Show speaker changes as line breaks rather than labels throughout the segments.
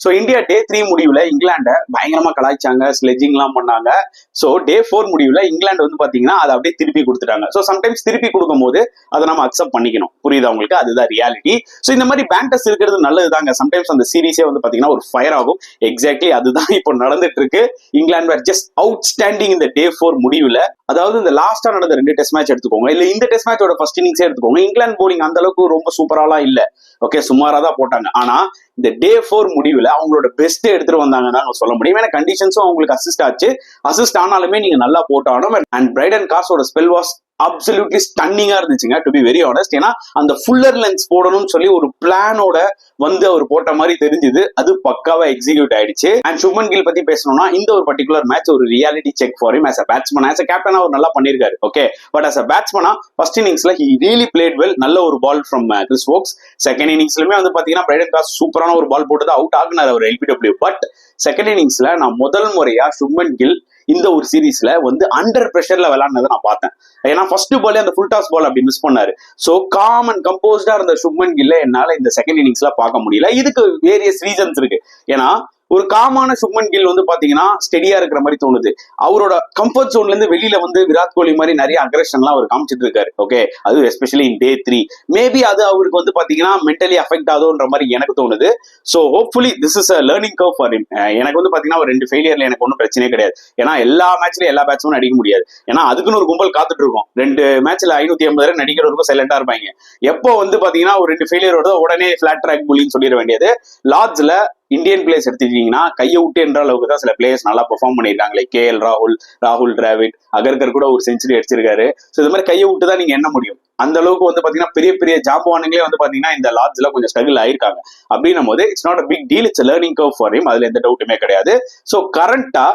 So India டே 3 முடிவுல இங்கிலாண்டை பயங்கரமா கலாய்ச்சாங்க, ஸ்லெட்ஜிங்லாம் பண்ணாங்க. ஸோ டே 4 முடிவுல இங்கிலாந்து வந்து பாத்தீங்கன்னா அதை அப்படியே திருப்பி கொடுத்துட்டாங்க. ஸோ சம்டைம்ஸ் திருப்பி கொடுக்கும் போது அதை நம்ம அக்செப்ட் பண்ணிக்கணும். புரியுதா உங்களுக்கு? அதுதான் ரியாலிட்டி. ஸோ இந்த மாதிரி பேண்டஸ் இருக்கிறது நல்லதுதாங்க. சம்டைம்ஸ் அந்த சீரீஸே வந்து பாத்தீங்கன்னா ஒரு ஃபயர் ஆகும். எக்ஸாக்ட்லி அதுதான் இப்போ நடந்துட்டு இருக்கு. இங்கிலாந்து வேர் ஜஸ்ட் அவுட் ஸ்டாண்டிங் இந்த டே 4 முடிவுல. அதாவது இந்த லாஸ்டா நடந்த 2 டெஸ்ட் மேட்ச் எடுத்துக்கோங்க, இல்ல இந்த டெஸ்ட் மேட்சோட ஃபர்ஸ்ட் இன்னிங்ஸே எடுத்துக்கோங்க. இங்கிலாந்து போலிங் அந்த அளவுக்கு ரொம்ப சூப்பராலாம் இல்ல. ஓகே, சுமாரா தான் போட்டாங்க. ஆனா இந்த டே 4 முடிவுல அவங்களோட பெஸ்ட் எடுத்துட்டு வந்தாங்கன்னு சொல்ல முடியும். ஏன்னா கண்டிஷன்ஸும் அவங்களுக்கு அசிஸ்ட் ஆச்சு. அசிஸ்ட் ஆனாலுமே நீங்க நல்லா போட்டாலும். அண்ட் பிரைடன் காஸோட ஸ்பெல் வாஸ் அப்சல்யூட்லி ஸ்டன்னிங்கா இருந்துச்சுங்க, டு பி வெரி ஆனஸ்ட். ஏன்னா அந்த ஃபுல்லர் லென்ஸ் போடணும்னு சொல்லி ஒரு பிளானோட வந்து அவர் போட்ட மாதிரி தெரிஞ்சுது. அது பக்காவா எக்ஸிக்யூட் ஆயிடுச்சு. அண்ட் சுப்மன் கில் பத்தி பேசணும்னா இந்த ஒரு பர்டிகுலர் மேட்ச் ஒரு reality check for him. As a batsman, as a captain அவர் நல்லா பண்ணிருக்காரு. ஓகே, பட் ஆஸ் அ பேட்ஸ்மேனா ஃபர்ஸ்ட் இன்னிங்ஸ்ல ஹி ரியலி பிளேட் வெல். நல்ல ஒரு ball from Chris Woakes. Second இன்னிங்ஸ்லயுமே வந்து பாத்தீங்கன்னா பிரைடன் காஸ் சூப்பரான ஒரு பால் போட்டு அவுட் ஆகுனார் அவர் எல்பிடபிள்யூ. பட் செகண்ட் இன்னிங்ஸ்ல நான் முதல் முறையா சுப்மன் கில் இந்த ஒரு சீரீஸ்ல வந்து அண்டர் பிரஷர்ல விளையாடுனதை நான் பார்த்தேன். ஏன்னா ஃபர்ஸ்ட் பாலே அந்த ஃபுல் டாஸ் பால் அப்படி மிஸ் பண்ணாரு. சோ காம் அண்ட் கம்போஸ்டா இருந்த சுப்மன் கில்ல என்னால இந்த செகண்ட் இன்னிங்ஸ்ல பார்க்க முடியல. இதுக்கு வேரியஸ் ரீசன்ஸ் இருக்கு. ஏன்னா ஒரு காமான சுப்மன் கில் வந்து பாத்தீங்கன்னா ஸ்டெடியா இருக்கிற மாதிரி தோணுது. அவரோட கம்ஃபர்ட் ஜோன்ல இருந்து வெளியில வந்து விராட் கோலி மாதிரி நிறைய அக்ரெஷன்லாம் அவர் காமிச்சிட்டு இருக்காரு. ஓகே, அது எஸ்பெஷலி இன் டே 3 மேபி அது அவருக்கு வந்து பாத்தீங்கன்னா மென்டலி அஃபெக்ட் ஆகுதுன்ற மாதிரி எனக்கு தோணுது. So hopefully this is a learning curve for him. எனக்கு வந்து பாத்தீங்கன்னா ஒரு 2 ஃபெயிலியர்ல எனக்கு ஒன்றும் பிரச்சனையே கிடையாது. ஏன்னா எல்லா மேட்ச்லயும் எல்லா பேட்ஸ்மேனும் அடிக்க முடியாது. ஏன்னா அதுக்குன்னு ஒரு கும்பல் காத்துட்டு இருக்கும். 2 மேட்ச்ல 550 ரன் அடிக்கிறவருக்கும் சைலண்டா இருப்பாங்க. எப்போ வந்து பாத்தீங்கன்னா ஒரு 2 ஃபெயிலியர் வருதோ உடனே ஃபிளாட் ட்ராக் புல்லின்னு சொல்லிட வேண்டியது. லார்ட்ஸ்ல இந்தியன் பிளேயர்ஸ் எடுத்துக்கிட்டீங்கன்னா கையை விட்டு என்ற அளவுக்கு தான் சில பிளேயர்ஸ் நல்லா பெர்ஃபார்ம் பண்ணிருக்காங்களே. KL ராகுல் டிராவிட், அகர்கர் கூட ஒரு செஞ்சுரி அடிச்சிருக்காரு. ஸோ இது மாதிரி கையை விட்டு தான் நீங்க என்ன முடியும். அந்த அளவுக்கு வந்து பாத்தீங்கன்னா பெரிய பெரிய ஜாம்பவானுங்களே வந்து பாத்தீங்கன்னா இந்த லார்ட்ஸ்ல கொஞ்சம் ஸ்ட்ரகிள் ஆயிருக்காங்க. அப்படின்னும் போது it's not a big deal, it's learning curve for him. அதுல எந்த டவுட்டுமே கிடையாது. ஸோ கரண்டா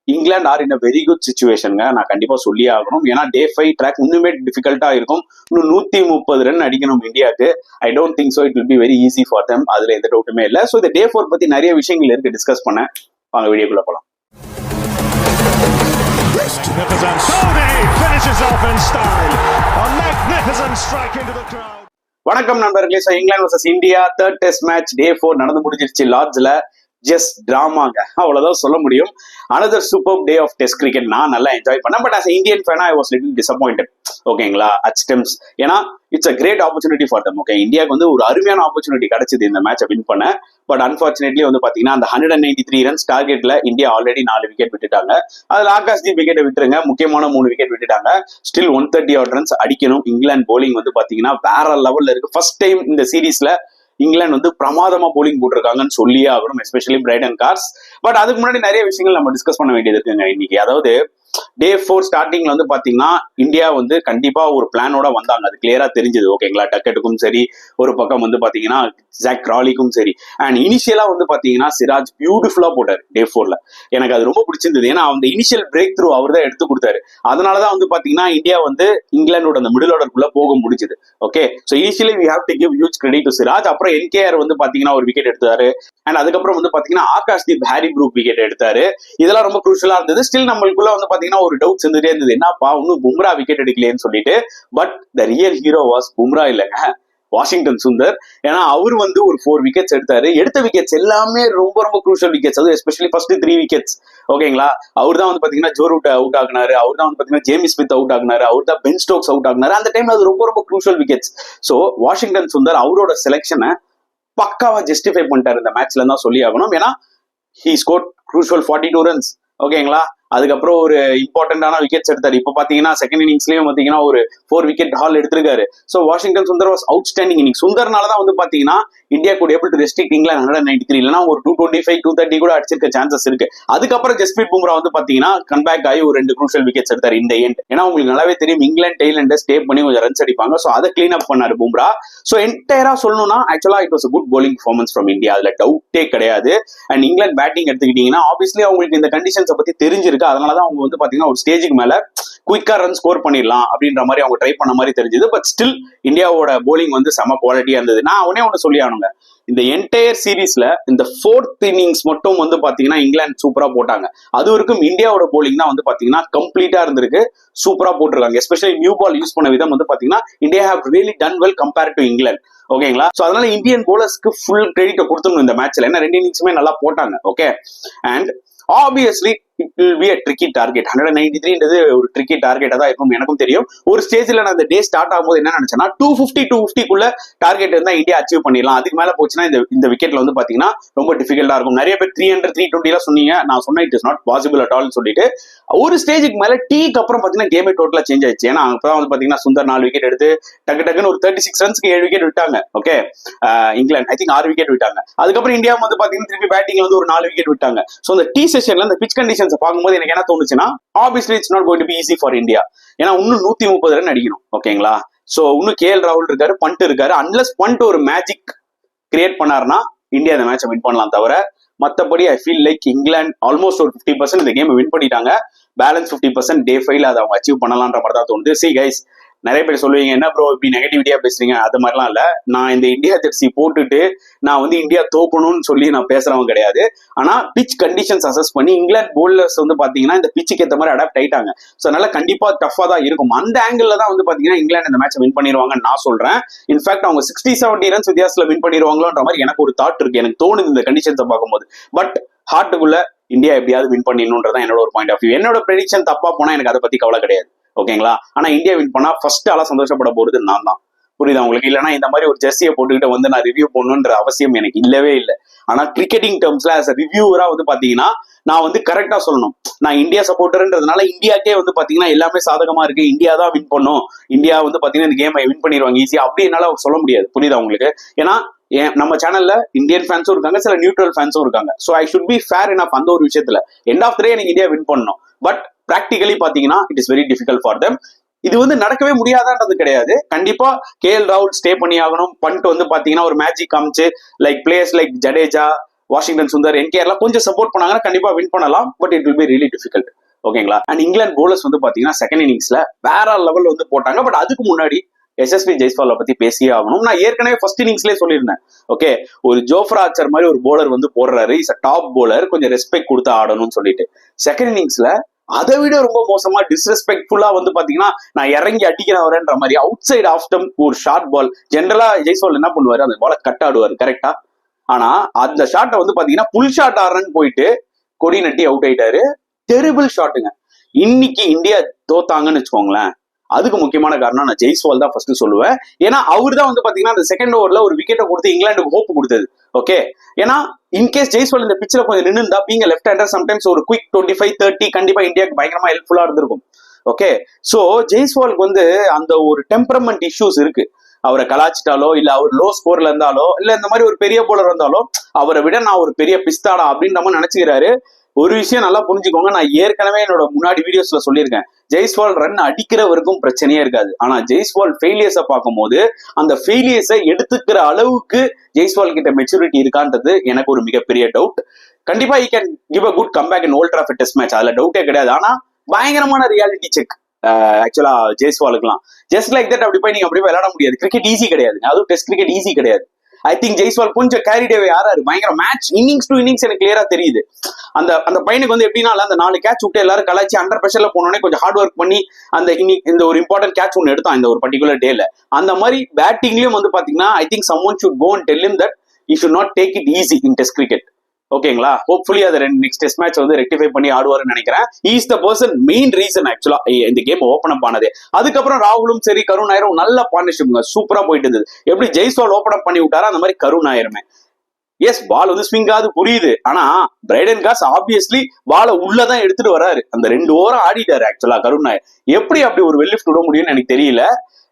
England are in a very good சிச்சுவேஷனுங்க, நான் கண்டிப்பா சொல்லி ஆகணும். ஏன்னா டே 5 ட்ராக் இன்னுமே டிஃபிகல்ட்டா இருக்கும். இன்னும் 130 ரன் அடிக்கணும் இந்தியாவுக்கு. I don't think so it will be very easy for them. அதுல எந்த டவுட்டுமே இல்லை. ஸோ இந்த டே 4 பத்தி நிறைய விஷயங்கள் இருக்கு டிஸ்கஸ் பண்ண. வாங்க வீடியோக்குள்ள போலாம். வணக்கம் நண்பர்களே. So England versus India third test match day 4 நடந்து முடிஞ்சிருச்சு லார்ட்ஸ்ல. ஜஸ்ட் டிராமாங்க, அவ்வளவுதான் சொல்ல முடியும். Another super day of test cricket. நான் நல்லா என்ஜாய் பண்ணேன். பட் ஆஸ் இந்தியன் ஃபேனா ஐ வாஸ் லிட்டில் டிசப்பாயிண்டட். ஓகேங்களா, அட் ஸ்டெம்ஸ். ஏன்னா it's a great opportunity for them. Okay, இந்தியாவுக்கு வந்து ஒரு அருமையான ஆப்பர்ச்சுனிட்டி கிடைச்சது இந்த மேட்சை வின் பண்ண. பட் அன்பார்ச்சுனேட்லி வந்து பாத்தீங்கன்னா அந்த 193 ரன்ஸ் டார்கெட்ல இந்தியா ஆல்ரெடி 4 விக்கெட் விட்டுட்டாங்க. அதுல ஆகாஷ்தீப் விக்கெட்டை விட்டுருங்க, முக்கியமான 3 விக்கெட் விட்டுட்டாங்க. ஸ்டில் 130 odd ரன்ஸ் அடிக்கணும். இங்கிலாந்து போலிங் வந்து பாத்தீங்கன்னா வேற லெவல்ல இருக்கு. ஃபர்ஸ்ட் டைம் இந்த சீரீஸ்ல இங்கிலாந்து வந்து பிரமாதமா போலிங் போட்டிருக்காங்கன்னு சொல்லியே ஆகணும், எஸ்பெஷலி பிரைடன் காஸ். பட் அதுக்கு முன்னாடி நிறைய விஷயங்கள் நம்ம டிஸ்கஸ் பண்ண வேண்டியது இருக்குங்க இன்னைக்கு. அதாவது டே 4 ஸ்டார்டிங்ல வந்து பாத்தீங்கன்னா இந்தியா வந்து கண்டிப்பா ஒரு பிளானோட வந்தாங்க. அது கிளியரா தெரிஞ்சது. ஓகேங்களா, டக்கெட்டுக்கும் சரி, ஒரு பக்கம் வந்து பாத்தீங்கன்னா ஜாக் ராலிக்கும் சரி. அண்ட் இனிஷியலா வந்து பாத்தீங்கன்னா சிராஜ் பியூட்டிஃபுல்லா போட்டாரு டே 4ல. எனக்கு அது ரொம்ப பிடிச்சிருந்தது. ஏன்னா அந்த இனிஷியல் பிரேக் த்ரூ அவர் தான் எடுத்து கொடுத்தாரு. அதனாலதான் வந்து பாத்தீங்கன்னா இந்தியா வந்து இங்கிலாந்தோட அந்த மிடில் ஆர்டருக்குள்ள போக முடிஞ்சது. Okay, so initially we have to give huge credit to Siraj. அப்புறம் NKR வந்து பாத்தீங்கன்னா ஒரு விக்கெட் எடுத்தாரு. அண்ட் அதுக்கப்புறம் வந்து பாத்தீங்கன்னா ஆகாஷ்தீப் ஹாரி ப்ரூக் விக்கெட் எடுத்தாரு. இதெல்லாம் ரொம்ப குரூஷலா இருந்தது. ஸ்டில் நம்மளுக்குள்ள வந்து பாத்தீங்கன்னா ஒரு டவுட் இருந்துட்டே இருந்தது, என்னப்பா இன்னும் பும்ரா விக்கெட் எடுக்கலையேன்னு சொல்லிட்டு. But the real hero was Bumrah இல்லைங்க, வாஷிங்டன் சுந்தர். ஏன்னா அவர் வந்து ஒரு 4 விக்கெட்ஸ் எடுத்தாரு. எடுத்த விக்கெட்ஸ் எல்லாமே ரொம்ப ரொம்ப குரூஷியல் விக்கெட்ஸ். அது எஸ்பெஷலி ஃபர்ஸ்ட் 3 விக்கெட்ஸ். ஓகேங்களா, அவர் தான் வந்து பாத்தீங்கன்னா ஜோ ரூட் அவுட் ஆகினாரு. அவர் தான் வந்து பாத்தீங்கன்னா ஜேமி ஸ்மித் அவுட் ஆகினாரு. அவர் தான் பென் ஸ்டோக்ஸ் அவுட் ஆகினாரு. அந்த டைம்ல அது ரொம்ப ரொம்ப crucial wickets. So Washington Sundar அவரோட செலக்ஷனை பக்காவா ஜஸ்டிஃபை பண்ணிட்டாரு இந்த மேட்ச்ல தான் சொல்லி ஆகணும். ஏன்னா ஹி ஸ்கோர்ட் க்ரூஷியல் 42 ரன்ஸ். ஓகேங்களா, அதுக்கப்புறம் ஒரு இம்பார்ட்டன்டான விக்கெட்ஸ் எடுத்தாரு. இப்போ பாத்தீங்கன்னா செகண்ட் இன்னிங்ஸ்லயும் பாத்தீங்கன்னா ஒரு 4 விக்கெட் ஹால் எடுத்திருக்காரு. So Washington Sundar was outstanding inning. சுந்தர்னாலதான் வந்து பாத்தீங்கன்னா இந்தியா கூட ஏபிள் டு ரெஸ்ட்ரிக்ட் இங்கிலாந்து 193 இல்லைன்னா ஒரு 225 230 கூட அடிச்சிருக்க சான்சஸ் இருக்கு. அதுக்கப்புறம் ஜஸ்பிரீத் பும்ரா வந்து பாத்தீங்கன்னா கம்பேக் ஆகி ஒரு 2 குரூஷியல் விக்கெட்ஸ் எடுத்தாரு இந்த எண்ட். ஏன்னா உங்களுக்கு நல்லாவே தெரியும் இங்கிலாந்து டெய்ல் எண்டை ஸ்டே பண்ணி கொஞ்சம் ரன்ஸ் அடிப்பாங்க. ஸோ அதை கிளீன் அப் பண்ணாரு பும்ரா. ஸோ என்டையரா சொல்லணும்னா ஆக்சுவலா it was good bowling performance from India. அதுல டவுட்டே கிடையாது. அண்ட் இங்கிலாந்து பேட்டிங் எடுத்துக்கிட்டீங்கன்னா ஆப்வியஸ்லி அவங்களுக்கு இந்த கண்டிஷன்ஸை பத்தி தெரிஞ்சிருக்கு. அதனாலதான் அவங்க வந்து பாத்தீங்கன்னா ஒரு ஸ்டேஜுக்கு மேல குயிக்கா ரன் ஸ்கோர் பண்ணிடலாம் அப்படின்ற மாதிரி அவங்க ட்ரை பண்ண மாதிரி தெரிஞ்சது. பட் ஸ்டில் இந்தியாவோட போலிங் வந்து செம குவாலிட்டியா இருந்தது. நான் ஒண்ணு சொல்லி ஆனுங்க, இந்த என்டையர் சீரீஸ்ல இந்த 4th இன்னிங்ஸ் மட்டும் வந்து பாத்தீங்கன்னா இங்கிலாந்து சூப்பரா போட்டாங்க. அது வரைக்கும் இந்தியாவோட போலிங் தான் வந்து பாத்தீங்கன்னா கம்ப்ளீட்டா இருந்திருக்கு, சூப்பரா போட்டிருக்காங்க. எஸ்பெஷலி நியூ பால் யூஸ் பண்ண விதம் வந்து பாத்தீங்கன்னா India have really ton well compare to England. ஓகேங்களா? சோ அதனால இந்தியன் போலர்ஸ்க்கு ஃபுல் கிரெடிட் கொடுத்துடணும் இந்த மேட்ச்ல. ஏன்னா 2 இன்னிங்ஸுமே நல்லா போட்டாங்க. Okay, and obviously it will be a tricky target. 193ன்றது ஒரு ட்ரிக்கி டார்கெட்டா தான் இருக்கும், எனக்கும் தெரியும். ஒரு ஸ்டேஜ்ல நான் அந்த டே ஸ்டார்ட் ஆகும்போது என்ன நினைச்சேன்னா 250 டார்கெட் இருந்தா இந்தியா அச்சீவ் பண்ணிடலாம். அதுக்கு மேல போச்சுன்னா இந்த விக்கெட்ல வந்து பாத்தீங்கன்னா ரொம்ப டிஃபிகல்ட்டா இருக்கும். நிறைய பேர் 300 320 எல்லாம் சொன்னீங்க. நான் சொன்ன it is not possible at all சொல்லிட்டு ஒரு ஸ்டேஜுக்கு மேல டீக்கு அப்புறம் பாத்தீங்கன்னா கேமே டோட்டலா சேஞ்ச் ஆயிடுச்சு. ஏன்னா அப்பதான் வந்து பாத்தீங்கன்னா சுந்தர் 4 விக்கெட் எடுத்து டக்குன்னு ஒரு 36 ரன்ஸ்க்கு 7 விக்கெட் விட்டாங்க. Okay, England I think 6 wicket விட்டாங்க. அதுக்கப்புறம் இந்தியா வந்து பாத்தீங்கன்னா திருப்பி பேட்டிங்ல வந்து ஒரு 4 விக்கெட் விட்டாங்க. சோ அந்த டீ செஷன்ல அந்த பிச் கண்டிஷன்ஸ் பார்க்கும்போது எனக்கு என்ன தோணுச்சுன்னா, obviously it's not going to be easy for India. ஏன்னா இன்னும் 130 ரன் அடிக்கணும். ஓகேங்களா? சோ இன்னும் KL ராகுல் இருக்காரு, பண்ட் இருக்காரு. அன்லஸ் பண்ட் ஒரு மேஜிக் கிரியேட் பண்ணாருன்னா இந்தியா இந்த மேட்சை வின் பண்ணலாம். தவிர மத்தபடி I feel like England almost ஒரு 50% இந்த கேம் வின் பண்ணிட்டாங்க. பேலன்ஸ் 50% டே 5ல அதை அவங்க அச்சீவ் பண்ணலாம்ன்ற மாதிரி தான் தோணுது. சி கைஸ், நிறைய பேர் சொல்லுவீங்க என்ன ப்ரோ இப்படி நெகட்டிவிட்டியா பேசுறீங்க, அது மாதிரிலாம் இல்ல. நான் இந்த இந்தியா ஜெர்சி போட்டுட்டு நான் வந்து இந்தியா தோக்கணும்னு சொல்லி நான் பேசுறவங்க கிடையாது. ஆனா பிச் கண்டிஷன்ஸ் அசஸ் பண்ணி இங்கிலாந்து போலர்ஸ் வந்து பாத்தீங்கன்னா இந்த பிச்சுக்கு ஏற்ற மாதிரி அடாப்ட் ஆயிட்டாங்க. சோ அதனால கண்டிப்பா டஃபா தான் இருக்கும். அந்த ஆங்கிள் தான் வந்து பாத்தீங்கன்னா இங்கிலாந்து இந்த மேட்ச் வின் பண்ணிடுவாங்கன்னு நான் சொல்றேன். இன்ஃபேக்ட் அவங்க 60-70 ரன்ஸ் வித்தியாசத்துல வின் பண்ணிடுவாங்களோன்ற மாதிரி எனக்கு ஒரு தாட் இருக்கு. எனக்கு தோணுது இந்த கண்டிஷன்ஸை பார்க்கும்போது. பட் ஹார்ட்டுக்குள்ள இந்தியா எப்படியாவது வின் பண்ணிடணும்ன்றதான் என்னோட ஒரு பாயிண்ட் ஆஃப் வியூ. என்னோட ப்ரெடிக்ஷன் தப்பா போனா எனக்கு அதை பத்தி கவலை கிடையாது. ஓகேங்களா? ஆனா இந்தியா வின் பண்ணா ஃபர்ஸ்ட் ஆளா சந்தோஷப்பட போறது நான் தான். புரியுதா உங்களுக்கு? இல்லைன்னா இந்த மாதிரி ஒரு ஜெர்சியை போட்டுக்கிட்டு வந்து நான் ரிவ்யூ பண்ணணுன்ற அவசியம் எனக்கு இல்லவே இல்லை. ஆனா கிரிக்கெட்டிங் டேர்ம்ஸ்ல ஆஸ் அ ரிவ்யூவரா வந்து பாத்தீங்கன்னா நான் வந்து கரெக்டா சொல்லணும். நான் இந்தியா சப்போர்ட்டர்ன்றதுனால இந்தியாக்கே வந்து பாத்தீங்கன்னா எல்லாமே சாதகமா இருக்கு, இந்தியா தான் வின் பண்ணும், இந்தியா வந்து பாத்தீங்கன்னா இந்த கேமை வின் பண்ணிடுவாங்க ஈஸியா, அப்படி என்னால சொல்ல முடியாது. புரியுதா உங்களுக்கு? ஏன்னா நம்ம சேனல்ல இந்தியன் ஃபேன்ஸும் இருக்காங்க, சில நியூட்ரல் ஃபேன்ஸும் இருக்காங்க. So I should be fair enough அந்த ஒரு விஷயத்துல. எண்ட் ஆஃப் த டே எனக்கு இந்தியா வின் பண்ணணும். பட் பிராக்டிகலி பாத்தீங்கன்னா it is very difficult for them. இது வந்து நடக்கவே முடியாதான்றது கிடையாது. கண்டிப்பா KL ராகுல் ஸ்டே பண்ணி ஆகணும். பண்ட் வந்து பாத்தீங்கன்னா ஒரு மேஜிக் காமிச்சு like players like Jadeja, Washington Sundar, NKR கொஞ்சம் சப்போர்ட் பண்ணாங்கன்னா கண்டிப்பா வின் பண்ணலாம். But it will be really difficult. ஓகேங்களா? அண்ட் இங்கிலாந்து போலர்ஸ் வந்து பாத்தீங்கன்னா செகண்ட் இன்னிங்ஸ்ல வேற லெவல் வந்து போட்டாங்க. பட் அதுக்கு முன்னாடி SSB ஜெய்ஸ்வாலை பத்தி பேசியே ஆகணும். நான் ஏற்கனவே ஃபர்ஸ்ட் இன்னிங்ஸ்லேயே சொல்லியிருந்தேன். ஓகே, ஒரு ஜோஃப்ரா ஆர்ச்சர் மாதிரி ஒரு போலர் வந்து போடுறாரு, இஸ் அ டாப் போலர், கொஞ்சம் ரெஸ்பெக்ட் கொடுத்து ஆடணும்னு சொல்லிட்டு. செகண்ட் இன்னிங்ஸ்ல அதை விட ரொம்ப மோசமா டிஸ்ரெஸ்பெக்ட்ஃபுல்லா வந்து பாத்தீங்கன்னா நான் இறங்கி அடிக்கிறவரன்ற மாதிரி அவுட் சைட் ஆஃப் ஸ்டம்ப் ஒரு ஷார்ட் பால். ஜென்ரலா ஜெய்ஸ்வால் என்ன பண்ணுவாரு, அந்த பாலை கட் ஆடுவாரு கரெக்டா. ஆனா அந்த ஷாட்டை வந்து பாத்தீங்கன்னா புல் ஷாட் ஆடுறன்னு போயிட்டு கொடி நட்டி அவுட் ஆயிட்டாரு. டெரிபிள் ஷாட்டுங்க. இன்னைக்கு இந்தியா தோத்தாங்கன்னு வச்சுக்கோங்களேன், அதுக்கு முக்கியமான காரணம் நான் ஜெய்ஸ்வால் தான் ஃபர்ஸ்ட் சொல்லுவேன். ஏன்னா அவர் தான் வந்து பாத்தீங்கன்னா அந்த செகண்ட் ஓவர்ல ஒரு விக்கெட்டை கொடுத்து இங்கிலாந்துக்கு ஹோப் கொடுத்தது. ஓகே, ஏன்னா இன்கேஸ் ஜெய்ஸ்வால் இந்த பிச்சில் கொஞ்சம் நின்றுந்தா பீங்க லெஃப்ட் ஹேண்டர் சம்டைம்ஸ் ஒரு குயிக் 25-30 கண்டிப்பா இந்தியாவுக்கு பயங்கரமா ஹெல்ப்ஃபுல்லா இருந்திருக்கும். ஓகே, சோ ஜெய்ஸ்வாலுக்கு வந்து அந்த ஒரு டெம்பரமெண்ட் இஷ்யூஸ் இருக்கு. அவரை கலாச்சிட்டாலோ இல்ல அவர் லோ ஸ்கோர்ல இருந்தாலோ இல்ல இந்த மாதிரி ஒரு பெரிய போலர் இருந்தாலோ அவரை விட நான் ஒரு பெரிய பிஸ்தாடா அப்படின்ற மாதிரி நினைச்சுக்கிறாரு. ஒரு விஷயம் நல்லா புரிஞ்சுக்கோங்க, நான் ஏற்கனவே என்னோட முன்னாடி வீடியோஸ்ல சொல்லியிருக்கேன், ஜெய்ஸ்வால் ரன் அடிக்கிறவருக்கும் பிரச்சனையே இருக்காது. ஆனா ஜெய்ஸ்வால் ஃபெயிலியர்ஸை பார்க்கும்போது அந்த ஃபெயிலியர்ஸை எடுத்துக்கிற அளவுக்கு ஜெய்ஸ்வால் கிட்ட மெச்சூரிட்டி இருக்கான்றது எனக்கு ஒரு மிகப்பெரிய டவுட். கண்டிப்பா he can give a good comeback in Old Trafford test match, அதுல டவுட்டே கிடையாது. ஆனா பயங்கரமான ரியாலிட்டி செக் ஆக்சுவலா ஜெய்ஸ்வாலுக்குலாம். ஜஸ்ட் லைக் தட் அப்படி போய் நீங்க அப்படியே விளையாட முடியாது. கிரிக்கெட் ஈஸி கிடையாது, அதுவும் டெஸ்ட் கிரிக்கெட் ஈஸி கிடையாது. ஐ திங்க் ஜெய்ஸ்வால் கொஞ்சம் கேரிடேவே ஆறாரு. பயங்கர மேட்ச் இன்னிங்ஸ் டு இன்னிங்ஸ் எனக்கு கிளியரா தெரியுது. அந்த பையனுக்கு வந்து எப்படின்னா அந்த 4 கேட்ச் விட்டு எல்லாரும் கலாச்சி அண்டர் பிரஷர்ல போனோடனே கொஞ்சம் ஹார்ட் ஒர்க் பண்ணி இந்த ஒரு இம்பார்ட்டன்ட் கேட்ச் ஒன்று எடுத்தான் இந்த ஒரு பர்டிகுலர் டேல. அந்த மாதிரி பேட்டிங்லயும் வந்து பாத்தீங்கன்னா I think someone should go and tell him that you should not take it easy in test cricket. ஓகேங்களா? ஹோப்ஃபுல்லி அதை நெக்ஸ்ட் டெஸ்ட் மேட்ச் வந்து ரெக்டிஃபை பண்ணி ஆடுவாருன்னு நினைக்கிறேன். Is the person main reason ஆக்சுவலா இந்த கேம் ஓப்பன் அப் ஆனது. அதுக்கப்புறம் ராகுலும் சரி கருண் நாயரும் நல்ல பார்ட்னர்ஷிப்ங்க, சூப்பரா போயிட்டு இருந்தது. எப்படி ஜெய்ஸ்வால் ஓப்பன் அப் பண்ணி விட்டாரோ அந்த மாதிரி கருண் நாயருமே. எஸ், பால் வந்து ஸ்விங் ஆகுது புரியுது. ஆனா பிரைடன் காஸ் ஆப்வியஸ்லி பாலை உள்ளதான் எடுத்துட்டு வராரு. அந்த 2 ஓவரம் ஆடிட்டாரு ஆக்சுவலா கருண் நாயர். எப்படி அப்படி ஒரு வெல்லிஃப்ட் விட முடியும்னு எனக்கு தெரியல.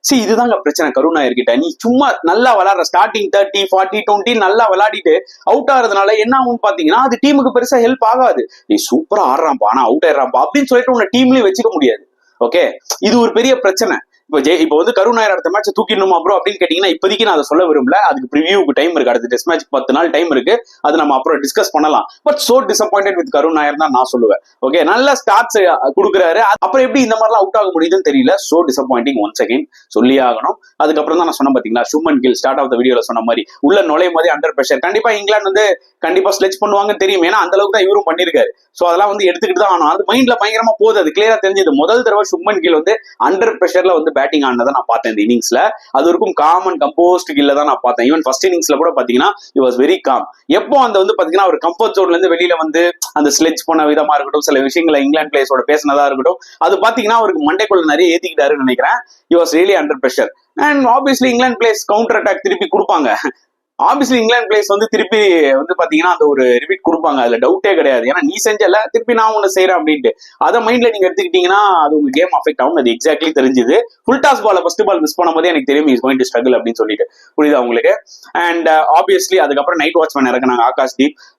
சி, இதுதாங்க பிரச்சனை கருண் நாயர் கிட்ட. நீ சும்மா நல்லா விளையாடுற ஸ்டார்டிங் 30, 40, 20 நல்லா விளையாடிட்டு அவுட் ஆகுறதுனால என்ன ஆகும் பாத்தீங்கன்னா அது டீமுக்கு பெருசா ஹெல்ப் ஆகாது. நீ சூப்பரா ஆடுறான்ப்பா ஆனா அவுட் ஆயிடுறான்ப்பா அப்படின்னு சொல்லிட்டு உன்னை டீம்லயும் வச்சுக்க முடியாது. ஓகே, இது ஒரு பெரிய பிரச்சனை. இப்போ வந்து கருண் நாயர் அடுத்த மேட்ச் தூக்கிடணுமா ப்ரோ அப்படின்னு கேட்டீங்கன்னா இப்போதைக்கு நான் அதை சொல்ல விரும்பல. அதுக்கு ப்ரிவியூக்கு டைம் இருக்கு, அடுத்த டெஸ்ட் மேட்ச் 10 நாள் டைம் இருக்கு, அது நம்ம அப்புறம் டிஸ்கஸ் பண்ணலாம். பட் சோ டிசப்பாயிண்டட் வித் கருண் நாயர் தான் நான் சொல்லுவேன். ஓகே, நல்ல ஸ்டார்ட்ஸ் கொடுக்குறாரு, அப்புறம் எப்படி இந்த மாதிரிலாம் அவுட் ஆக முடியுதுன்னு தெரியல. சோ டிசப்பாயிண்டிங் ஒன்ஸ் அகைன் சொல்லி ஆகணும். அதுக்கப்புறம் தான் நான் சொன்ன பாத்தீங்களா, Shubman Gill start of the வீடியோல சொன்ன மாதிரி உள்ள நுழையும் போதே அண்டர் பிரஷர். கண்டிப்பா இங்கிலாந்து வந்து கண்டிப்பா ஸ்லெட்ச் பண்ணுவாங்கன்னு தெரியும், ஏன்னா அந்த அளவுக்கு தான் இவரும் பண்ணிருக்காரு. சோ அதெல்லாம் வந்து எடுத்துக்கிட்டு தான் ஆகணும். அது மைண்ட்ல பயங்கரமா போகுது, அது கிளியரா தெரிஞ்சது. முதல் தடவை சுமன் கில் வந்து அண்டர் பிரஷர்ல வந்து பேட்டிங் ஆனதை நான் பார்த்தேன் இந்த இன்னிங்ஸ்ல. அது வரைக்கும் காமன் கம்போஸ்ட் கில்ல தான் நான் பார்த்தேன். ஈவன் ஃபர்ஸ்ட் இன்னிங்ஸ்ல கூட பாத்தீங்கன்னா he was very calm. எப்போ அந்த வந்து பாத்தீங்கன்னா ஒரு கம்ஃபர்ட் ஜோன்ல இருந்து வெளியில வந்து அந்த ஸ்லெட்ச் பண்ண விதமா இருக்கட்டும், சில விஷயங்களை இங்கிலாந்து பிளேயர்ஸோட பேசினதா இருக்கட்டும், அது பாத்தீங்கன்னா அவருக்கு மண்டைக்குள்ள நிறைய ஏத்திக்கிட்டாருன்னு நினைக்கிறேன். he was really under pressure and obviously England players counter attack திருப்பி கொடுப்பாங்க. ஆப்வியஸ்லி இங்கிலாந்து பிளேயர்ஸ் வந்து திருப்பி வந்து பாத்தீங்கன்னா அந்த ஒரு ரிப்பீட் கொடுப்பாங்க, அதுல டவுட்டே கிடையாது. ஏன்னா நீ செஞ்சல திருப்பி நான் ஒண்ணு செய்யறேன் அப்படின்ட்டு அதை மைண்ட்ல நீங்க எடுத்துக்கிட்டீங்கன்னா அது உங்க கேம் அஃபெக்ட் ஆகும். அது எக்ஸாக்ட்லி தெரிஞ்சுது. Full toss ball first ball miss பண்ணும்போது எனக்கு தெரியும் இஸ் கோயிங் டு ஸ்ட்ரகிள் அப்படின்னு சொல்லிட்டு. புரியுதா உங்களுக்கு? அண்ட் ஆப்வியஸ்லி அதுக்கப்புறம் நைட் வாட்ச்மேன் இறக்குனாங்க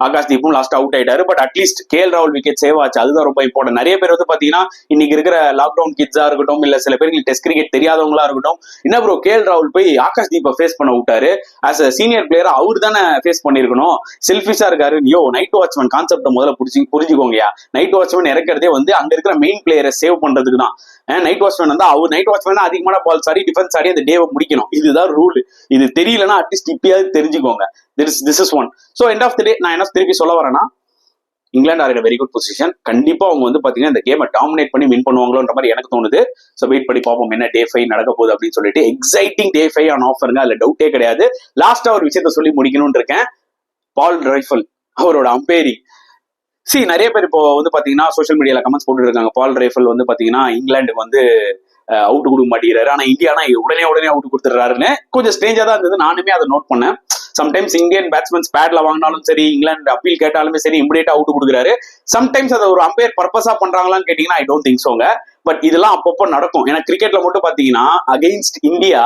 ஆகாஷ்தீப்பும் லாஸ்ட் அவுட் ஆயிட்டாரு. பட் அட்லீஸ்ட் கேஎல் ராகுல் விக்கெட் சேவ் ஆச்சு, அதுதான் ரொம்ப இம்பார்ட்டன்ட். நிறைய பேர் வந்து பாத்தீங்கன்னா இன்னைக்கு இருக்கிற லாக்டவுன் கிட்ஸா இருக்கட்டும், இல்ல சில பேருக்கு டெஸ்ட் கிரிக்கெட் தெரியாதவங்களா இருக்கட்டும், என்ன ப்ரோ கேஎல் ராகுல் போய் ஆகாஷ்தீப்பை ஃபேஸ் பண்ண விட்டாரு. ஆஸ் அ சீனியர் பிளேயர் அவர் தானே ஃபேஸ் பண்ணிருக்கணும், செல்ஃபிஷா இருக்காரு. யோ நைட் வாட்ச்மேன் கான்செப்ட் முதல்ல புரிஞ்சுக்கோங்கயா. நைட் வாட்ச்மேன் இறக்கிறதே வந்து அங்க இருக்கிற மெயின் பிளேயரை சேவ் பண்றதுக்கு தான். நைட் வாட்ச்மேன் வந்து அவர் நைட் வாட்ச்மேன் அதிகமான பால் சாரி டிஃபென்ஸ் ஆடி அந்த டேவை முடிக்கணும். இதுதான் ரூல். இது தெரியலன்னா அட்லீஸ்ட் இப்பயாவது தெரிஞ்சுக்கோங்க. This is one. So end of the day நான் என்ன திருப்பி சொல்ல வரேன்னா, England are in very good position. கண்டிப்பா அவங்க வந்து பாத்தீங்கன்னா இந்த கேமை டாமினேட் பண்ணி வின் பண்ணுவாங்களோன்ற மாதிரி எனக்கு தோணுது. ஸோ வெயிட் பண்ணி பார்ப்போம் என்ன டே 5 நடக்க போகுது அப்படின்னு சொல்லிட்டு. எக்ஸைட்டிங் டே 5 ஆன் ஆஃபருங்க, அதுல டவுட்டே கிடையாது. லாஸ்டா ஒரு விஷயத்த சொல்லி முடிக்கணும்னு இருக்கேன். பால் ரைஃபல் அவரோட அம்பேரிங். நிறைய பேர் இப்போ வந்து பாத்தீங்கன்னா சோஷியல் மீடியால கமெண்ட்ஸ் போட்டு இருக்காங்க, பால் ரைஃபல் வந்து பாத்தீங்கன்னா இங்கிலாந்துக்கு வந்து அவுட் கொடுக்க மாட்டேங்கிறாரு, ஆனா இந்தியானா உடனே அவுட் கொடுத்துறாருன்னு. கொஞ்சம் ஸ்ட்ரேஞ்சா தான் இருந்தது, நானுமே அதை நோட் பண்ணேன். சம்டைம்ஸ் இந்தியன் பேட்ஸ்மேன்ஸ் பேட்ல வாங்கினாலும் சரி, இங்கிலாந்து அப்பீல் கேட்டாலுமே சரி, இமிடியேட்டா அவுட் கொடுக்குறாரு. சம்டைம்ஸ் அதை ஒரு அம்பையர் பர்பஸா பண்றாங்களான்னு கேட்டீங்கன்னா ஐ டோன்ட் திங்க் சோங்க. பட் இதெல்லாம் அப்பப்போ நடக்கும். ஏன்னா கிரிக்கெட்ல மட்டும் பாத்தீங்கன்னா அகைன்ஸ்ட் இந்தியா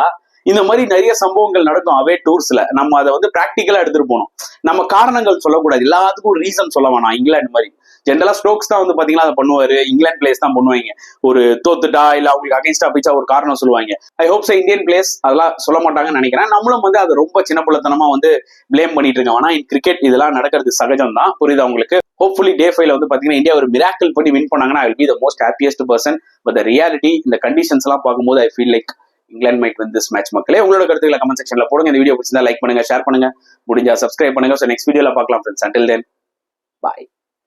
இந்த மாதிரி நிறைய சம்பவங்கள் நடக்கும் அவே டூர்ஸ்ல. நம்ம அதை வந்து பிராக்டிக்கலா எடுத்துட்டு போகணும். நம்ம காரணங்கள் சொல்லக்கூடாது, எல்லாத்துக்கும் ஒரு ரீசன் சொல்ல வேணாம். இங்கிலாந்து மாதிரி ஜென்ரலா ஸ்டோக்ஸ் தான் வந்து பாத்தீங்கன்னா அதை பண்ணுவாரு, இங்கிலாந்து பிளேயர்ஸ் தான் பண்ணுவாங்க. ஒரு தோத்துட்டா இல்ல அவங்களுக்கு அகைன்ஸ்டா பிச்சா ஒரு காரணம் சொல்லுவாங்க. I hope so Indian players அதெல்லாம் சொல்ல மாட்டாங்கன்னு நினைக்கிறேன். நம்மளும் வந்து அதை ரொம்ப சின்ன பிள்ளைத்தனமா வந்து பிளேம் பண்ணிட்டு இருக்கோம். ஆனா கிரிக்கெட் இதெல்லாம் நடக்கிறது சகஜம் தான். புரியுதா உங்களுக்கு? ஹோப்ஃபுல்லி டே 5 வந்து பாத்தீங்கன்னா இந்தியா ஒரு மிராக்கிள் பண்ணி வின் பண்ணாங்கன்னா I will be the most happiest person. But the reality இந்த கண்டிஷன்ஸ் எல்லாம் பார்க்கும்போது I feel like England might win this match. மக்களே உங்களோட கருத்துக்களை கமெண்ட் செக்ஷன்ல போடுங்க. இந்த வீடியோ பிடிச்சிருந்தா லைக் பண்ணுங்க, ஷேர் பண்ணுங்க, முடிஞ்சா சப்ஸ்கிரைப் பண்ணுங்க. ஸோ நெக்ஸ்ட் வீடியோல பார்க்கலாம் ஃப்ரெண்ட்ஸ். அண்டில் தென் பாய்.